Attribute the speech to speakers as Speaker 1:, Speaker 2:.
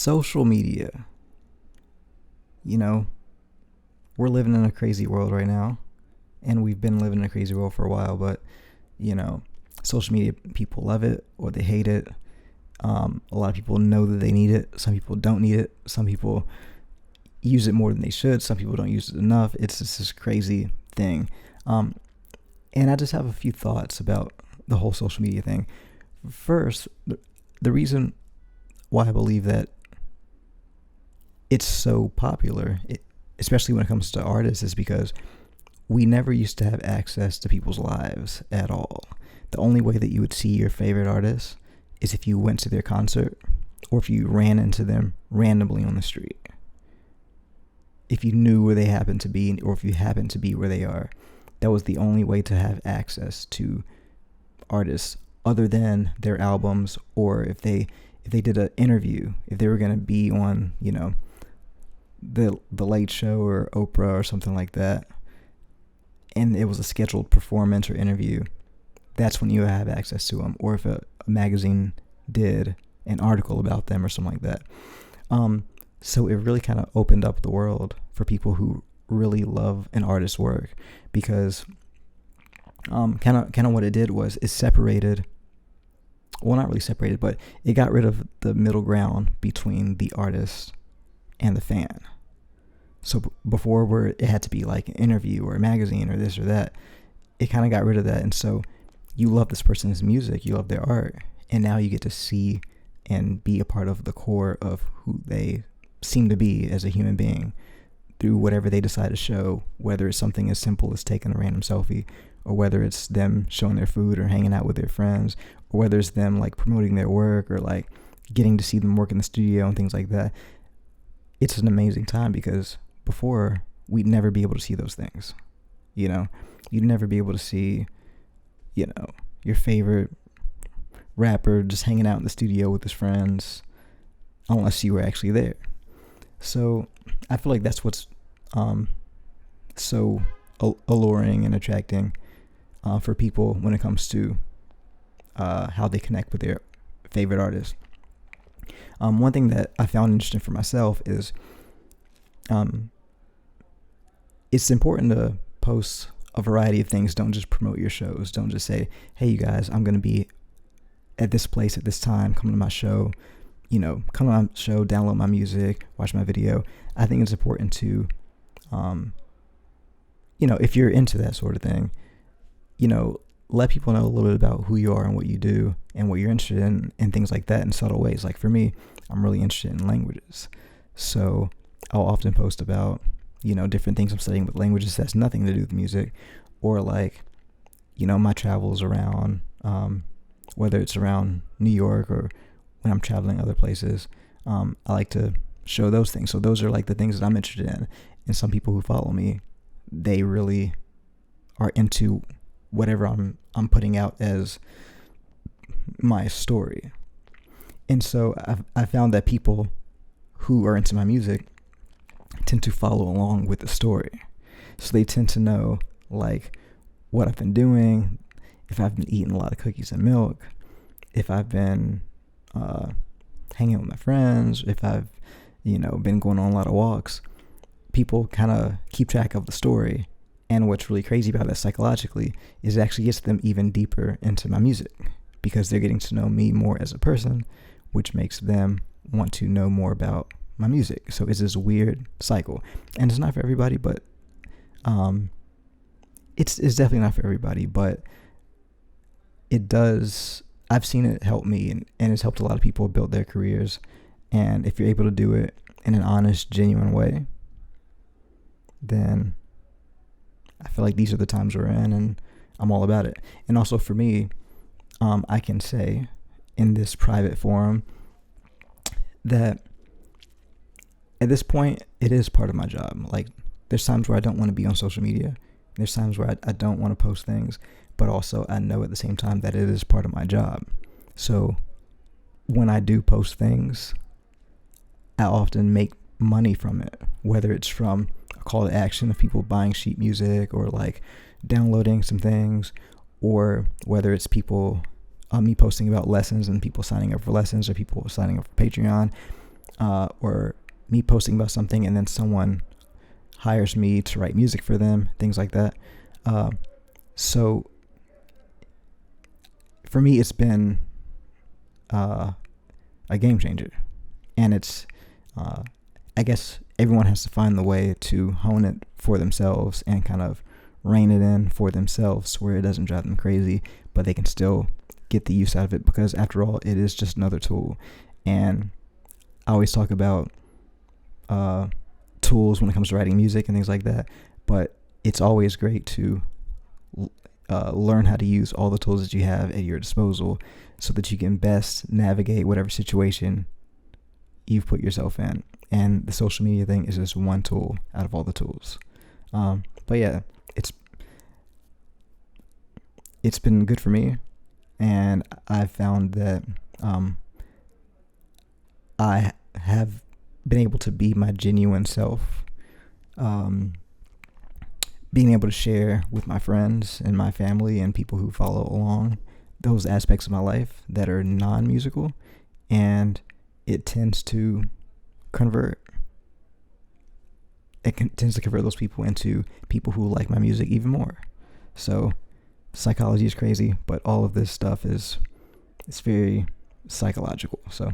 Speaker 1: social media. You know, we're living in a crazy world right now, and we've been living in a crazy world for a while, but, you know, social media, people love it or they hate it. A lot of people know that they need it. Some people don't need it. Some people use it more than they should. Some people don't use it enough. It's just this crazy thing. And I just have a few thoughts about the whole social media thing. First, the reason why I believe that it's so popular, especially when it comes to artists, is because we never used to have access to people's lives at all. The only way that you would see your favorite artist is if you went to their concert or if you ran into them randomly on the street. If you knew where they happened to be, or if you happened to be where they are, that was the only way to have access to artists other than their albums, or if they did an interview, if they were going to be on, you know, the Late Show or Oprah or something like that, and it was a scheduled performance or interview, that's when you have access to them. Or if a magazine did an article about them or something like that. So it really kind of opened up the world for people who really love an artist's work, because kind of what it did was it separated, well, not really separated, but it got rid of the middle ground between the artist and the fan. So before, where it had to be like an interview or a magazine or this or that, it kind of got rid of that. And so you love this person's music, you love their art, and now you get to see and be a part of the core of who they seem to be as a human being through whatever they decide to show, whether it's something as simple as taking a random selfie, or whether it's them showing their food or hanging out with their friends, or whether it's them like promoting their work or like getting to see them work in the studio and things like that. It's an amazing time, because before, we'd never be able to see those things. You know, you'd never be able to see, you know, your favorite rapper just hanging out in the studio with his friends unless you were actually there. So I feel like that's what's so alluring and attracting for people when it comes to how they connect with their favorite artists. One thing that I found interesting for myself is it's important to post a variety of things. Don't just promote your shows. Don't just say, hey, you guys, I'm going to be at this place at this time. Come to my show. You know, come to my show, download my music, watch my video. I think it's important to, you know, if you're into that sort of thing, you know, let people know a little bit about who you are and what you do and what you're interested in and things like that in subtle ways. Like for me, I'm really interested in languages. So I'll often post about, you know, different things I'm studying with languages that has nothing to do with music, or like, you know, my travels around, whether it's around New York or when I'm traveling other places. I like to show those things. So those are like the things that I'm interested in. And some people who follow me, they really are into whatever I'm putting out as my story. And so I found that people who are into my music tend to follow along with the story. So they tend to know like what I've been doing, if I've been eating a lot of cookies and milk, if I've been hanging out with my friends, if I've, you know, been going on a lot of walks. People kind of keep track of the story. And what's really crazy about that psychologically is it actually gets them even deeper into my music, because they're getting to know me more as a person, which makes them want to know more about my music. So it's this weird cycle, and it's not for everybody, but it's definitely not for everybody, but it does. I've seen it help me, and it's helped a lot of people build their careers. And if you're able to do it in an honest, genuine way, then I feel like these are the times we're in, and I'm all about it. And also for me, I can say in this private forum that at this point, it is part of my job. Like, there's times where I don't want to be on social media. There's times where I don't want to post things, but also I know at the same time that it is part of my job. So when I do post things, I often make money from it, whether it's from a call to action of people buying sheet music or like downloading some things, or whether it's people, me posting about lessons and people signing up for lessons, or people signing up for Patreon. or me posting about something and then someone hires me to write music for them, things like that. So for me, it's been a game changer, and it's I guess everyone has to find the way to hone it for themselves and kind of rein it in for themselves where it doesn't drive them crazy, but they can still get the use out of it, because after all, it is just another tool. And I always talk about tools when it comes to writing music and things like that, but it's always great to learn how to use all the tools that you have at your disposal so that you can best navigate whatever situation you've put yourself in. And the social media thing is just one tool out of all the tools. But yeah, it's been good for me, and I've found that I have been able to be my genuine self, being able to share with my friends and my family and people who follow along those aspects of my life that are non-musical, and it tends to convert. Tends to convert those people into people who like my music even more. So psychology is crazy, but all of this stuff it's very psychological. So